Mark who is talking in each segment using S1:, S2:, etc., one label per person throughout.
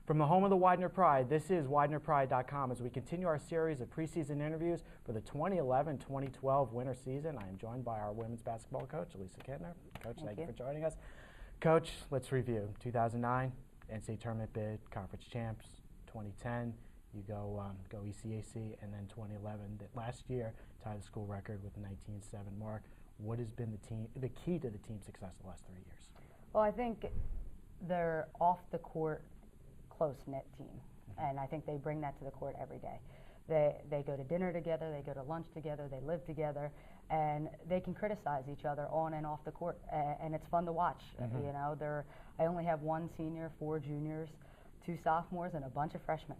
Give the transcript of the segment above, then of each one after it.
S1: From the home of the Widener Pride, this is WidenerPride.com as we continue our series of preseason interviews for the 2011-2012 winter season. I am joined by our women's basketball coach, Elisa Kittner. Coach, thank you for joining us. Coach, let's review. 2009, NCAA tournament bid, conference champs. 2010, you go ECAC, and then 2011, last year, tied the school record with a 19-7 mark. What has been the key to the team's success the last 3 years?
S2: Well, I think they're off the court close-knit team, and I think they bring that to the court every day. They go to dinner together, they go to lunch together, they live together, and they can criticize each other on and off the court, and it's fun to watch. You know, I only have one senior, 4 juniors, 2 sophomores, and a bunch of freshmen,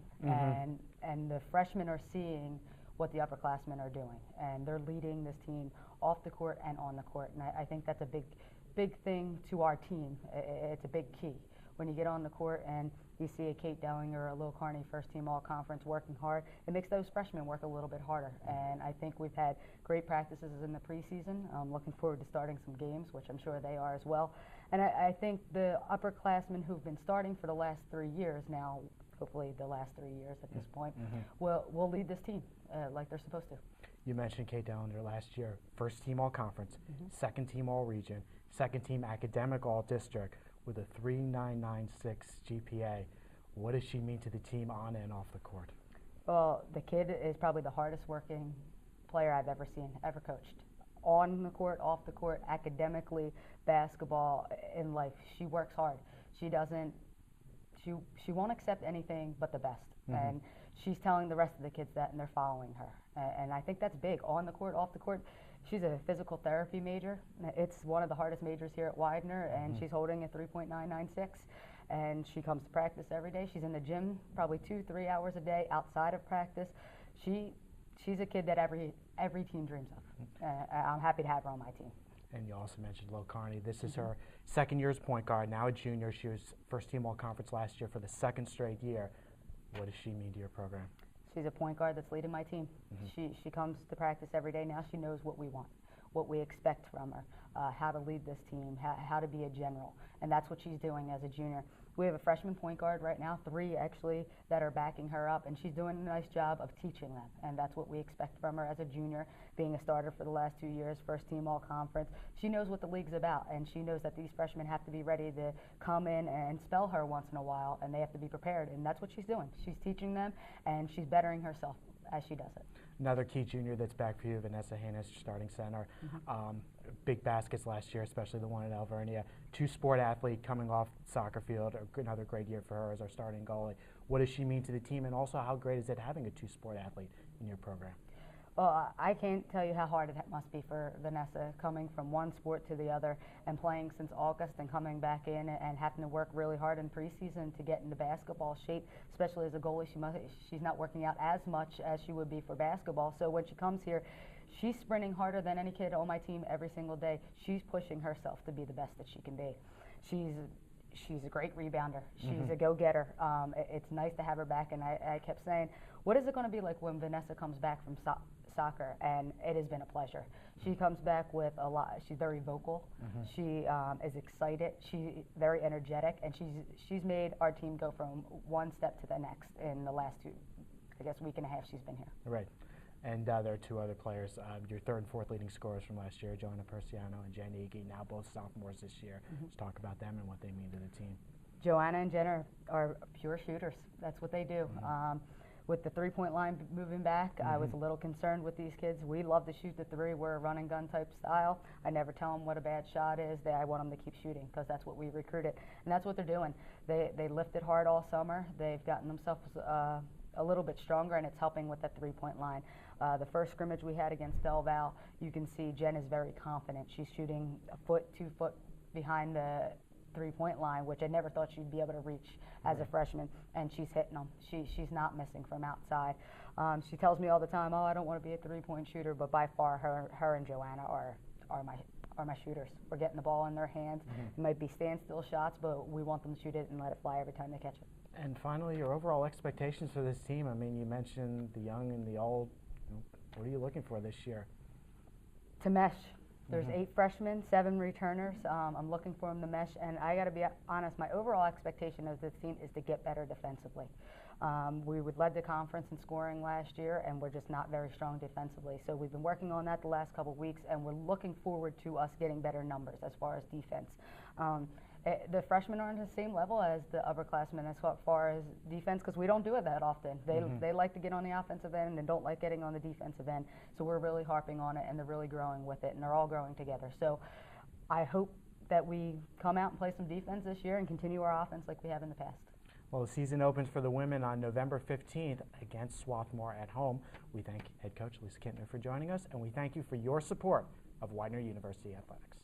S2: and the freshmen are seeing what the upperclassmen are doing, and they're leading this team off the court and on the court, and I think that's a big thing to our team. It's a big key. When you get on the court and you see a Kate Dowling or a Lil Carney first-team all-conference working hard, it makes those freshmen work a little bit harder. And I think we've had great practices in the preseason. I'm looking forward to starting some games, which I'm sure they are as well. And I think the upperclassmen who've been starting for the last 3 years now, hopefully the last 3 years at this point, will lead this team like they're supposed to.
S1: You mentioned Kate Dowlinger last year, first-team all-conference, second-team all-region, second-team academic all-district, with a 3.996 GPA. What does she mean to the team on and off the court?
S2: Well, the kid is probably the hardest working player I've ever seen, ever coached. On the court, off the court, academically, basketball, in life. She works hard. She won't accept anything but the best. And she's telling the rest of the kids that, and they're following her. And I think that's big. On the court, off the court. She's a physical therapy major. It's one of the hardest majors here at Widener, and she's holding a 3.996. And she comes to practice every day. She's in the gym probably 2-3 hours a day outside of practice. She's a kid that every team dreams of. I'm happy to have her on my team.
S1: And you also mentioned Lil Carney. This is her second year as point guard, now a junior. She was first-team all-conference last year for the second straight year. What does she mean to your program?
S2: She's a point guard that's leading my team. She comes to practice every day. Now she knows what we want, what we expect from her, how to lead this team, how to be a general. And that's what she's doing as a junior. We have a freshman point guard right now, 3 actually, that are backing her up, and she's doing a nice job of teaching them. And that's what we expect from her as a junior, being a starter for the last 2 years, first team all conference. She knows what the league's about, and she knows that these freshmen have to be ready to come in and spell her once in a while, and they have to be prepared. And that's what she's doing. She's teaching them, and she's bettering herself as she does it.
S1: Another key junior that's back for you, Vanessa Hannes, starting center. Big baskets last year, especially the one at Alvernia. 2-sport athlete coming off soccer field. Another great year for her as our starting goalie. What does she mean to the team, and also how great is it having a 2-sport athlete in your program?
S2: Well, I can't tell you how hard it must be for Vanessa, coming from one sport to the other and playing since August and coming back in and having to work really hard in preseason to get into basketball shape, especially as a goalie. She's not working out as much as she would be for basketball. So when she comes here, she's sprinting harder than any kid on my team every single day. She's pushing herself to be the best that she can be. She's a great rebounder. She's a go-getter. It's nice to have her back, and I kept saying, what is it going to be like when Vanessa comes back from soccer? And it has been a pleasure. She comes back with a lot. She's very vocal. She is excited. She's very energetic, and she's made our team go from one step to the next in the last week and a half she's been here.
S1: Right. And there are 2 other players, your 3rd and 4th leading scorers from last year, Joanna Persiano and Jen Iggy, now both sophomores this year. Let's talk about them and what they mean to the team.
S2: Joanna and Jen are pure shooters. That's what they do. With the 3-point line moving back, I was a little concerned with these kids. We love to shoot the 3. We're a run and gun type style. I never tell them what a bad shot is. I want them to keep shooting because that's what we recruited. And that's what they're doing. They lifted hard all summer. They've gotten themselves a little bit stronger, and it's helping with that 3-point line. The first scrimmage we had against Del Val, you can see Jen is very confident. She's shooting 1 to 2 foot behind the 3-point line, which I never thought she'd be able to reach as a freshman, and she's hitting them. She's not missing from outside. She tells me all the time, oh, I don't want to be a 3-point shooter, but by far her and Joanna are my shooters. We're getting the ball in their hands. It might be standstill shots, but we want them to shoot it and let it fly every time they catch it.
S1: And finally, your overall expectations for this team. I mean, you mentioned the young and the old. What are you looking for this year?
S2: To mesh. There's 8 freshmen, 7 returners. I'm looking for them to mesh, and I got to be honest, my overall expectation of this team is to get better defensively. We led the conference in scoring last year, and we're just not very strong defensively. So we've been working on that the last couple of weeks, and we're looking forward to us getting better numbers as far as defense. The freshmen are on the same level as the upperclassmen as far as defense, because we don't do it that often. They like to get on the offensive end and don't like getting on the defensive end. So we're really harping on it, and they're really growing with it, and they're all growing together. So I hope that we come out and play some defense this year and continue our offense like we have in the past.
S1: Well, the season opens for the women on November 15th against Swarthmore at home. We thank head coach Lisa Kintner for joining us, and we thank you for your support of Widener University Athletics.